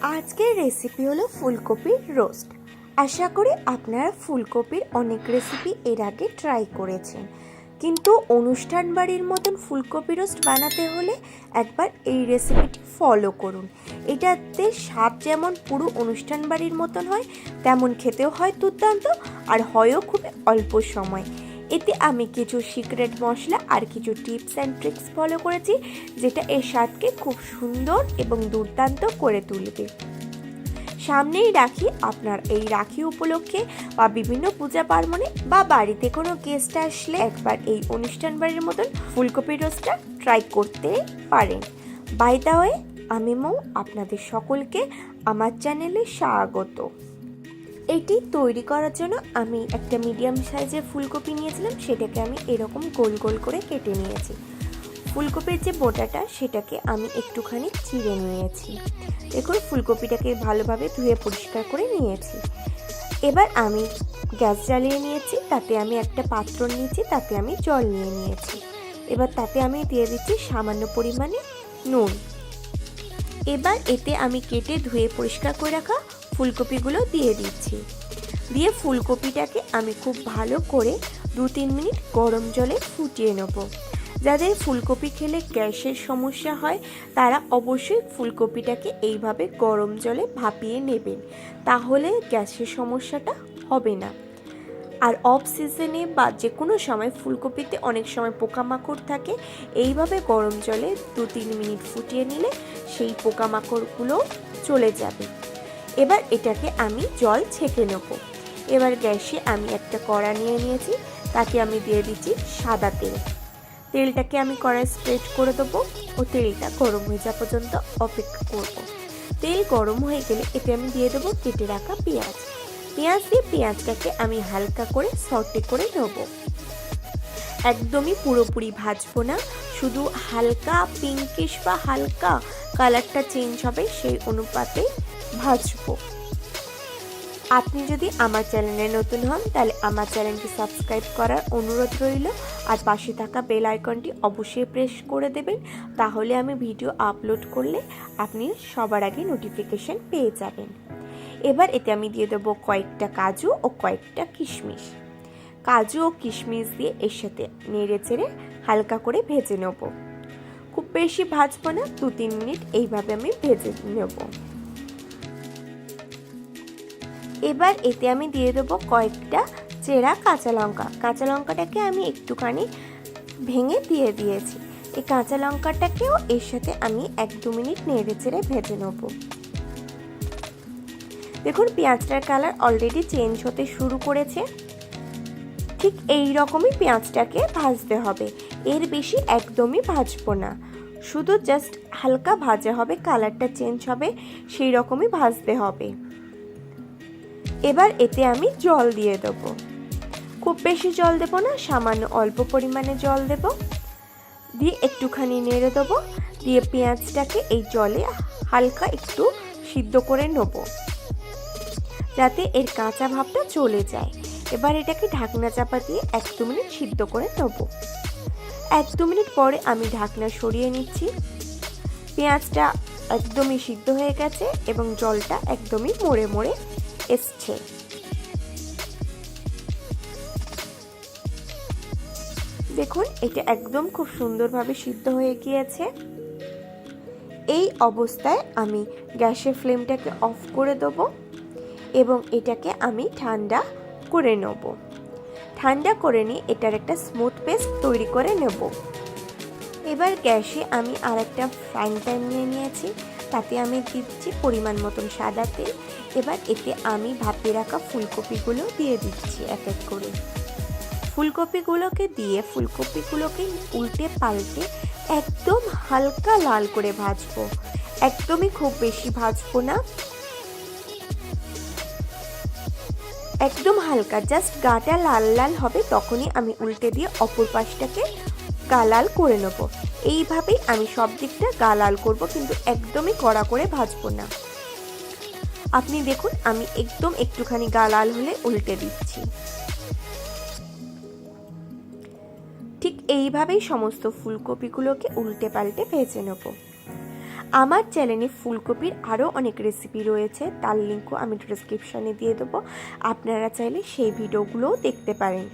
আজকের রেসিপি হলো ফুলকপির রোস্ট। আশা করি আপনারা ফুলকপির অনেক রেসিপি এর আগে ট্রাই করেছেন, কিন্তু অনুষ্ঠান বাড়ির মতন ফুলকপি রোস্ট বানাতে হলে একবার এই রেসিপিটি ফলো করুন। এটাতে স্বাদ যেমন পুরো অনুষ্ঠান বাড়ির মতন হয়, তেমন খেতেও হয় দুর্দান্ত, আর হয়ও খুব অল্প সময়। এতে আমি কিছু সিক্রেট মশলা আর কিছু টিপস অ্যান্ড ট্রিক্স ফলো করেছি, যেটা এর স্বাদকে খুব সুন্দর এবং দুর্দান্ত করে তুলবে। সামনেই রাখি, আপনার এই রাখি উপলক্ষে বা বিভিন্ন পূজা পার্বণে বা বাড়িতে কোনো গেস্ট আসলে একবার এই অনুষ্ঠান বাড়ির মতন ফুলকপি রোস্টটা ট্রাই করতে পারেন। বাই দ্য ওয়ে, আমি মৌ, আপনাদের সকলকে আমার চ্যানেলে স্বাগত। এটি তৈরি করার জন্য আমি একটা মিডিয়াম সাইজের ফুলকপি নিয়েছিলাম, সেটাকে আমি এরকম গোল গোল করে কেটে নিয়েছি। ফুলকপির যে বোটাটা সেটাকে আমি একটুখানি চিড়ে নিয়েছি। দেখুন, ফুলকপিটাকে ভালোভাবে ধুয়ে পরিষ্কার করে নিয়েছি। এবার আমি গ্যাস জ্বালিয়ে নিয়েছি, তাতে আমি একটা পাত্র নিয়েছি, তাতে আমি জল নিয়ে নিয়েছি। এবার তাতে আমি দিয়ে দিচ্ছি সামান্য পরিমাণে নুন। এবার এতে আমি কেটে ধুয়ে পরিষ্কার করে রাখা ফুলকপিগুলো দিয়ে দিচ্ছি। দিয়ে ফুলকপিটাকে আমি খুব ভালো করে 2-3 মিনিট গরম জলে ফুটিয়ে নেব। যাদের ফুলকপি খেলে গ্যাসের সমস্যা হয় তারা অবশ্যই ফুলকপিটাকে এইভাবে গরম জলে ভাপিয়ে নেবেন, তাহলে গ্যাসের সমস্যাটা হবে না। আর অফ সিজনে বা যে কোনো সময় ফুলকপিতে অনেক সময় পোকামাকড় থাকে, এইভাবে গরম জলে 2-3 মিনিট ফুটিয়ে নিলে সেই পোকামাকড়গুলো চলে যাবে। এবার এটাকে আমি জল ছেঁকে নেব। এবার গ্যাসে আমি একটা কড়া নিয়ে নিয়েছি, তাকে আমি দিয়ে দিচ্ছি সাদা তেল। তেলটাকে আমি কড়ায় স্প্রেড করে দেবো ও তেলটা গরম হয়ে যাওয়া পর্যন্ত অপেক্ষা করব। তেল গরম হয়ে গেলে এতে আমি দিয়ে দেবো কেটে রাখা পেঁয়াজ। পেঁয়াজ দিয়ে পেঁয়াজটাকে আমি হালকা করে সটে করে নেব। একদমই পুরোপুরি ভাজবো না, শুধু হালকা পিঙ্কিশ বা হালকা কালারটা চেঞ্জ হবে সেই অনুপাতে ভাজবো। আপনি যদি আমার চ্যানেলে নতুন হন তাহলে আমার চ্যানেলটি সাবস্ক্রাইব করার অনুরোধ রইল, আর পাশে থাকা বেল আইকনটি অবশ্যই প্রেস করে দেবেন, তাহলে আমি ভিডিও আপলোড করলে আপনি সবার আগে নোটিফিকেশন পেয়ে যাবেন। এবার এতে আমি দিয়ে দেবো কয়েকটা কাজু ও কয়েকটা কিশমিশ। কাজু ও কিশমিশ দিয়ে এর সাথে নেড়ে চেড়ে হালকা করে ভেজে নেব। খুব বেশি ভাজবো না, 2-3 মিনিট এইভাবে আমি ভেজে নেব। এবার এতে আমি দিয়ে দেবো কয়েকটা চেরা কাঁচা লঙ্কা। কাঁচা লঙ্কাটাকে আমি একটুখানি ভেঙে দিয়ে দিয়েছি। এই কাঁচা লঙ্কাটাকেও এর সাথে আমি 1-2 মিনিট নেড়ে চেড়ে ভেজে নেব। দেখুন, পেঁয়াজটার কালার অলরেডি চেঞ্জ হতে শুরু করেছে। ঠিক এই রকমই পেঁয়াজটাকে ভাজতে হবে, এর বেশি একদমই ভাজবো না, শুধু জাস্ট হালকা ভাজা হবে, কালারটা চেঞ্জ হবে সেই রকমই ভাজতে হবে। এবার এতে আমি জল দিয়ে দেবো। খুব বেশি জল দেবো না, সামান্য অল্প পরিমাণে জল দেব। দিয়ে একটুখানি নেড়ে দেবো, দিয়ে পেঁয়াজটাকে এই জলে হালকা একটু সিদ্ধ করে নেব, যাতে এর কাঁচা ভাবটা চলে যায়। এবার এটাকে ঢাকনা চাপা দিয়ে 1-2 মিনিট সিদ্ধ করে নেব। 1-2 মিনিট পরে আমি ঢাকনা সরিয়ে নিচ্ছি। পেঁয়াজটা একদমই সিদ্ধ হয়ে গেছে এবং জলটা একদমই মরে মরে এসছে। দেখুন, এটা একদম খুব সুন্দরভাবে সিদ্ধ হয়ে গিয়েছে। এই অবস্থায় আমি গ্যাসের ফ্লেমটাকে অফ করে দেবো এবং এটাকে আমি ঠান্ডা করে নেব। ঠান্ডা করে নিয়ে এটার একটা স্মুথ পেস্ট তৈরি করে নেব। এবার গ্যাসে আমি আর একটা ফ্রাইং প্যান নিয়ে নিয়েছি, তাতে আমি দিচ্ছি পরিমাণ মতন সাদা তেল। এবার এতে আমি ভাপিয়ে রাখা ফুলকপিগুলো দিয়ে দিচ্ছি এক এক করে। ফুলকপিগুলোকে দিয়ে ফুলকপিগুলোকে উল্টে পাল্টে একদম হালকা লাল করে ভাজবো, একদমই খুব বেশি ভাজবো না, একদম হালকা, জাস্ট গাটা লাল লাল হবে তখনই আমি উল্টে দিয়ে অপর পাশটাকে গা লাল করে নেব। এইভাবেই আমি সব দিকটা গা লাল করবো, কিন্তু একদমই কড়া করে ভাজবো না। আপনি দেখুন, আমি একদম একটুখানি গা লাল হলে উল্টে দিচ্ছি। ঠিক এইভাবেই সমস্ত ফুলকপিগুলোকে উল্টে পাল্টে ভেজে নেব। আমার চ্যানেলে ফুলকপির আরও অনেক রেসিপি রয়েছে, তার লিঙ্কও আমি ডেসক্রিপশানে দিয়ে দেবো, আপনারা চাইলে সেই ভিডিওগুলোও দেখতে পারেন।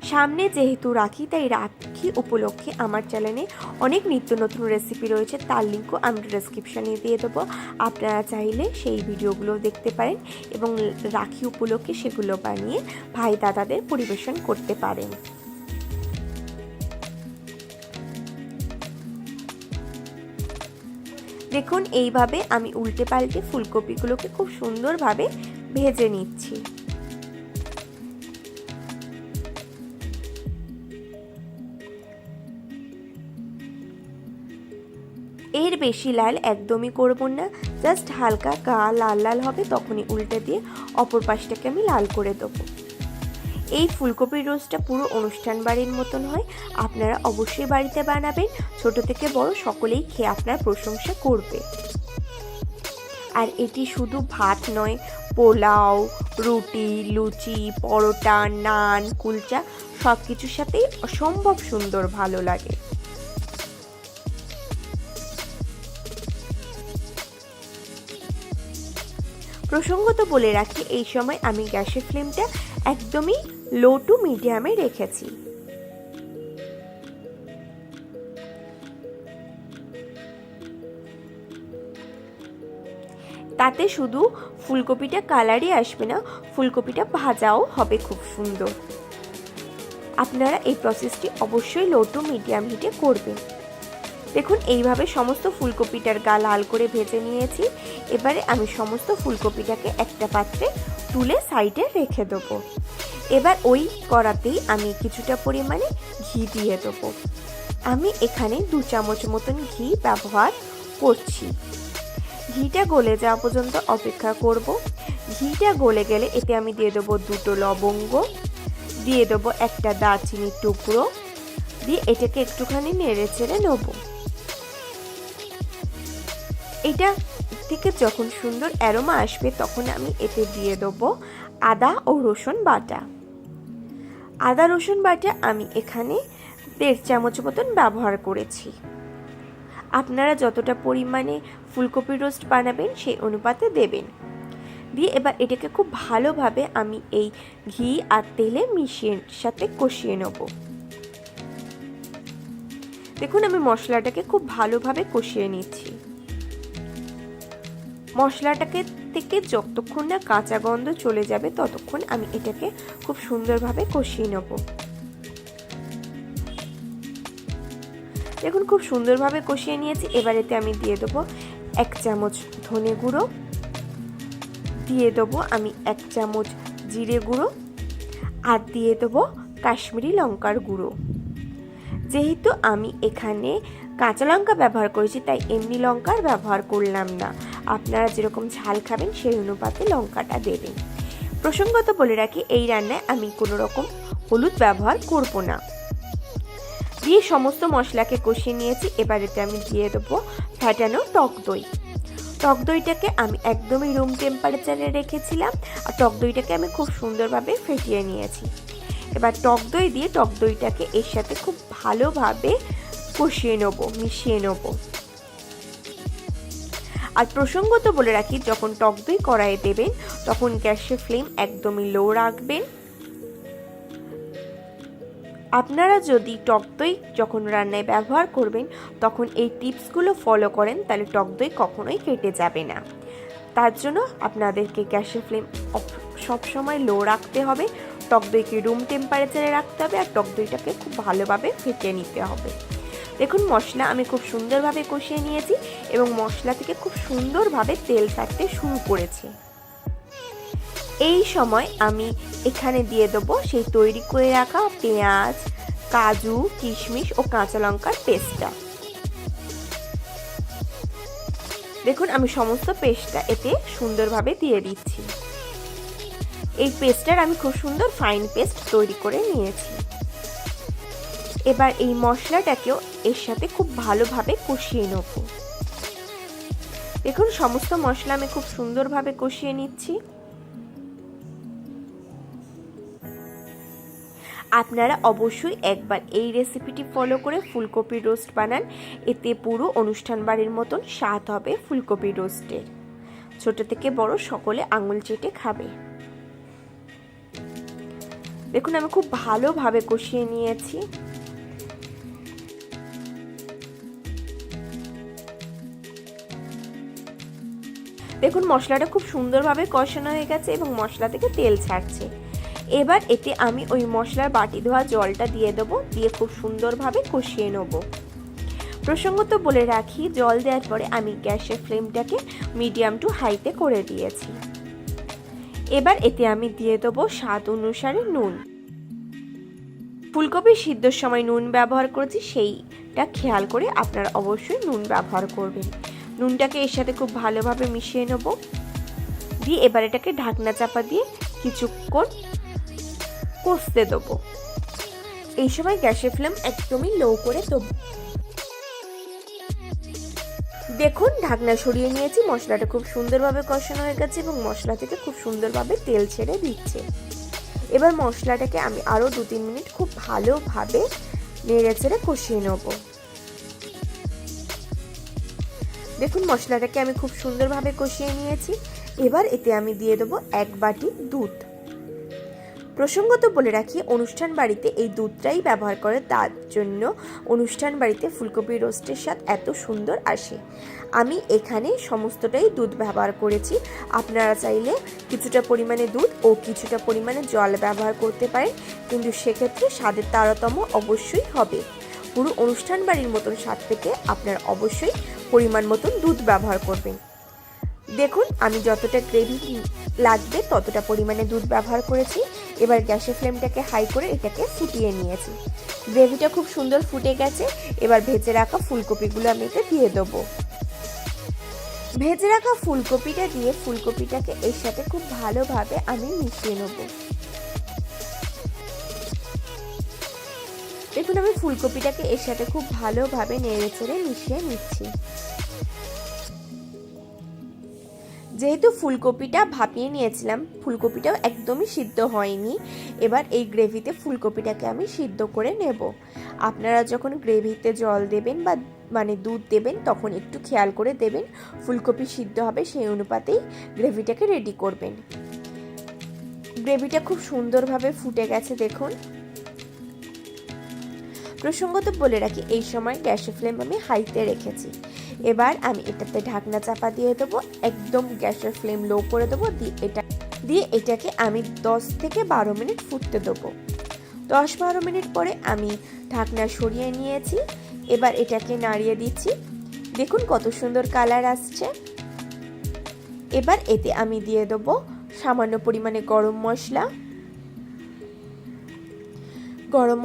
সামনে যেহেতু রাখি, তাই রাখি উপলক্ষে আমার চ্যানেলে অনেক নিত্য নতুন রেসিপি রয়েছে, তার লিঙ্কও আমি ডেসক্রিপশানে দিয়ে দেবো, আপনারা চাইলে সেই ভিডিওগুলো দেখতে পারেন এবং রাখি উপলক্ষে সেগুলো বানিয়ে ভাই দাদাদের পরিবেশন করতে পারেন। দেখুন এইভাবে আমি উল্টে পাল্টে ফুলকপিগুলোকে খুব সুন্দরভাবে ভেজে নিচ্ছি। এর বেশি লাল একদমই করব না, জাস্ট হালকা লাল লাল হবে তখনই উল্টে দিয়ে অপর পাশটাকে আমি লাল করে দেবো। এই ফুলকপির রোস্টটা পুরো অনুষ্ঠান বাড়ির মতন হয়, আপনারা অবশ্যই বাড়িতে বানাবেন, ছোট থেকে বড় সকলেই খেয়ে আপনার প্রশংসা করবে। আর এটি শুধু ভাত নয়, পোলাও, রুটি, লুচি, পরোটা, নান, কুলচা সব কিছুর সাথেই অসম্ভব সুন্দর ভালো লাগে। প্রসঙ্গত বলে রাখি, এই সময় আমি গ্যাসের ফ্লেমটা একদমই লো টু মিডিয়ামে রেখেছি। তাতে শুধু ফুলকপিটা কালারই আসবে না, ফুলকপিটা ভাজাও হবে খুব সুন্দর। আপনারা এই প্রসেসটি অবশ্যই লো টু মিডিয়াম হিটে করবেন। দেখুন এইভাবে সমস্ত ফুলকপিটার গা লাল করে ভেজে নিয়েছি। এবারে আমি সমস্ত ফুলকপিটাকে একটা পাত্রে তুলে সাইডে রেখে দেবো। এবার ওই কড়াতেই আমি কিছুটা পরিমাণে ঘি দিয়ে দেবো। আমি এখানে 2 চামচ মতন ঘি ব্যবহার করছি। ঘিটা গলে যাওয়া পর্যন্ত অপেক্ষা করব। ঘিটা গলে গেলে এতে আমি দিয়ে দেবো 2টো লবঙ্গ, দিয়ে দেবো একটা দারচিনির টুকরো, দিয়ে এটাকে একটুখানি নেড়ে চেড়ে নেব। এটা থেকে যখন সুন্দর অ্যারোমা আসবে তখন আমি এতে দিয়ে দেবো আদা ও রসুন বাটা। আদা রসুন বাটা আমি এখানে 1.5 চামচ মতন ব্যবহার করেছি। আপনারা যতটা পরিমাণে ফুলকপির রোস্ট বানাবেন সেই অনুপাতে দেবেন। দিয়ে এবার এটাকে খুব ভালোভাবে আমি এই ঘি আর তেলে সাথে কষিয়ে নেব। দেখুন আমি মশলাটাকে খুব ভালোভাবে কষিয়ে নিচ্ছি। মশলাটাকে থেকে যতক্ষণ না কাঁচা গন্ধ চলে যাবে ততক্ষণ আমি এটাকে খুব সুন্দরভাবে কষিয়ে নেব। দেখুন খুব সুন্দরভাবে কষিয়ে নিয়েছি। এবার এতে আমি দিয়ে দেবো 1 চামচ ধনে গুঁড়ো, দিয়ে দেবো আমি 1 চামচ জিরে গুঁড়ো, আর দিয়ে দেবো কাশ্মীরি লঙ্কার গুঁড়ো। যেহেতু আমি এখানে কাঁচা লঙ্কা ব্যবহার করেছি তাই এমনি লঙ্কার ব্যবহার করলাম না, আপনারা যেরকম ঝাল খাবেন সেই অনুপাতে লঙ্কাটা দেবেন। প্রসঙ্গত বলে রাখি, এই রান্নায় আমি কোনো রকম হলুদ ব্যবহার করব না। দিয়ে সমস্ত মশলাকে কষিয়ে নিয়েছি। এবার এতে আমি দিয়ে দেবো ফ্যাটানো টক দই। টক দইটাকে আমি একদমই রুম টেম্পারেচারে রেখেছিলাম, আর টক দইটাকে আমি খুব সুন্দরভাবে ফেটিয়ে নিয়েছি। এবার টক দই দিয়ে টক দইটাকে এর সাথে খুব ভালোভাবে কষিয়ে নেব, মিশিয়ে নেব। আর প্রসঙ্গত বলে রাখি, যখন টক দই কড়াইয়ে দেবেন তখন গ্যাসের ফ্লেম একদমই লো রাখবেন। আপনারা যদি টক দই যখন রান্নায় ব্যবহার করবেন তখন এই টিপসগুলো ফলো করেন তাহলে টক দই কখনোই কেটে যাবে না। তার জন্য আপনাদেরকে গ্যাসের ফ্লেম সবসময় লো রাখতে হবে, টক দইকে রুম টেম্পারেচারে রাখতে হবে, আর টক দইটাকে খুব ভালোভাবে ফেটিয়ে নিতে হবে। দেখুন মশলা আমি খুব সুন্দরভাবে কষিয়ে নিয়েছি এবং মশলা থেকে খুব সুন্দরভাবে তেল ছাড়তে শুরু করেছে। এই সময় আমি এখানে দিয়ে দেবো সেই তৈরি করে রাখা পেঁয়াজ, কাজু, কিশমিশ ও কাঁচা লঙ্কার পেস্টটা। দেখুন আমি সমস্ত পেস্টটা এতে সুন্দরভাবে দিয়ে দিচ্ছি। এই পেস্টটার আমি খুব সুন্দর ফাইন পেস্ট তৈরি করে নিয়েছি। এবার এই মশলাটাকেও এর সাথে খুব ভালোভাবে কষিয়ে নেব। দেখুন সমস্ত মশলা আমি খুব সুন্দরভাবে কষিয়ে নিচ্ছি। আপনারা অবশ্যই একবার এই রেসিপিটি ফলো করে ফুলকপির রোস্ট বানান, এতে পুরো অনুষ্ঠান বাড়ির মতন স্বাদ হবে ফুলকপির রোস্টের। ছোট থেকে বড় সকলে আঙুল চেটে খাবে। দেখুন আমি খুব ভালোভাবে কষিয়ে নিয়েছি। দেখুন মশলাটা খুব সুন্দরভাবে কষানো হয়ে গেছে এবং মশলা থেকে তেল ছাড়ছে। এবার এতে আমি ওই মশলার বাটি ধোয়া জলটা দিয়ে দেবো, দিয়ে খুব সুন্দরভাবে কষিয়ে নেব। প্রসঙ্গত বলে রাখি, জল দেওয়ার পরে আমি গ্যাসের ফ্লেমটাকে মিডিয়াম টু হাইতে করে দিয়েছি। এবার এতে আমি দিয়ে দেবো স্বাদ অনুসারে নুন। ফুলকপি সিদ্ধর সময় নুন ব্যবহার করেছি, সেইটা খেয়াল করে আপনারা অবশ্যই নুন ব্যবহার করবেন। নুনটাকে এর সাথে খুব ভালোভাবে মিশিয়ে নেব, দিয়ে এবার এটাকে ঢাকনা চাপা দিয়ে কিছুক্ষণ কষতে দেবো। এই সময় গ্যাসের ফ্লেম একদমই লো করে দেবো। দেখুন ঢাকনা সরিয়ে নিয়েছি, মশলাটা খুব সুন্দরভাবে কষানো হয়ে গেছে এবং মশলা থেকে খুব সুন্দরভাবে তেল ছেড়ে দিচ্ছে। এবার মশলাটাকে আমি আরও 2-3 মিনিট খুব ভালোভাবে নেড়ে চেড়ে কষিয়ে নেব। দেখুন মশলাটাকে আমি খুব সুন্দরভাবে কষিয়ে নিয়েছি। এবার এতে আমি দিয়ে দেবো 1 বাটি দুধ। প্রসঙ্গত বলে রাখি, অনুষ্ঠান বাড়িতে এই দুধটাই ব্যবহার করে, তার জন্য অনুষ্ঠান বাড়িতে ফুলকপির রোস্টের স্বাদ এত সুন্দর আসে। আমি এখানে সমস্তটাই দুধ ব্যবহার করেছি। আপনারা চাইলে কিছুটা পরিমাণে দুধ ও কিছুটা পরিমাণে জল ব্যবহার করতে পারেন, কিন্তু সেক্ষেত্রে স্বাদের তারতম্য অবশ্যই হবে। পুরো অনুষ্ঠান বাড়ির মতন স্বাদ পেতে আপনারা অবশ্যই পরিমাণ মতন দুধ ব্যবহার করবেন। দেখুন আমি যতটা গ্রেভি লাগবে ততটা পরিমাণে দুধ ব্যবহার করেছি। এবার গ্যাসের ফ্লেমটাকে হাই করে এটাকে ফুটিয়ে নিয়েছি। গ্রেভিটা খুব সুন্দর ফুটে গেছে। এবার ভেজে রাখা ফুলকপিগুলো আমি এতে দিয়ে দেবো। ভেজে রাখা ফুলকপিটা দিয়ে ফুলকপিটাকে এর সাথে খুব ভালোভাবে আমি মিশিয়ে নেব। দেখুন আমি ফুলকপিটাকে এর সাথে খুব ভালোভাবে নেড়ে চেড়ে মিশিয়ে নিচ্ছি। যেহেতু ফুলকপিটা ভাপিয়ে নিয়েছিলাম, ফুলকপিটাও একদমই সিদ্ধ হয়নি। এবার এই গ্রেভিতে ফুলকপিটাকে আমি সিদ্ধ করে নেব। আপনারা যখন গ্রেভিতে জল দেবেন বা দুধ দেবেন তখন একটু খেয়াল করে দেবেন ফুলকপি সিদ্ধ হবে, সেই অনুপাতেই গ্রেভিটাকে রেডি করবেন। গ্রেভিটা খুব সুন্দরভাবে ফুটে গেছে দেখুন। প্রসঙ্গত বলে রাখি, এই সময় গ্যাসের ফ্লেম আমি হাইতে রেখেছি। এবার আমি এটাতে ঢাকনা চাপা দিয়ে দেবো, একদম গ্যাসের ফ্লেম লো করে দেবো, দিয়ে এটাকে আমি 10 থেকে 12 মিনিট ফুটতে দেবো। 10-12 মিনিট পরে আমি ঢাকনা সরিয়ে নিয়েছি। এবার এটাকে নাড়িয়ে দিচ্ছি। দেখুন কত সুন্দর কালার আসছে। এবার এতে আমি দিয়ে দেবো সামান্য পরিমাণে গরম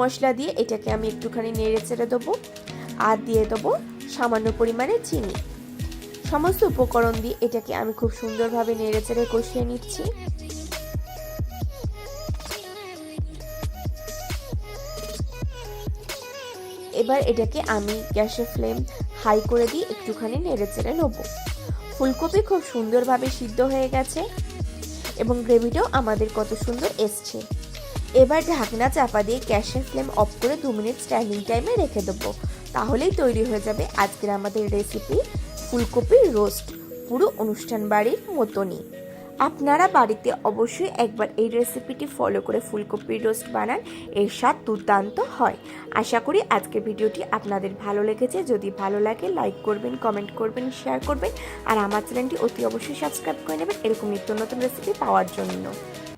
মশলা দিয়ে এটাকে আমি একটুখানি নেড়ে চেড়ে দেবো, আর দিয়ে দেবো সামান্য পরিমাণে চিনি। সমস্ত উপকরণ দিয়ে এটাকে আমি খুব সুন্দরভাবে নেড়ে চেড়ে কষিয়ে নিচ্ছি। এবার এটাকে আমি গ্যাসের ফ্লেম হাই করে দিয়ে একটুখানি নেড়ে চেড়ে নেব। ফুলকপি খুব সুন্দরভাবে সিদ্ধ হয়ে গেছে এবং গ্রেভিটাও আমাদের কত সুন্দর এসছে। এবার ঢাকনা চাপা দিয়ে গ্যাসের ফ্লেম অফ করে 2 মিনিট স্ট্যান্ডিং টাইমে রেখে দেবো। তাহলেই তৈরি হয়ে যাবে আজকের আমাদের রেসিপি ফুলকপির রোস্ট, পুরো অনুষ্ঠান বাড়ির মতনই। আপনারা বাড়িতে অবশ্যই একবার এই রেসিপিটি ফলো করে ফুলকপির রোস্ট বানান, এর স্বাদ দুর্দান্ত হয়। আশা করি আজকের ভিডিওটি আপনাদের ভালো লেগেছে। যদি ভালো লাগে লাইক করবেন, কমেন্ট করবেন, শেয়ার করবেন, আর আমার চ্যানেলটি অতি অবশ্যই সাবস্ক্রাইব করে নেবেন এরকম নিত্য নতুন রেসিপি পাওয়ার জন্য।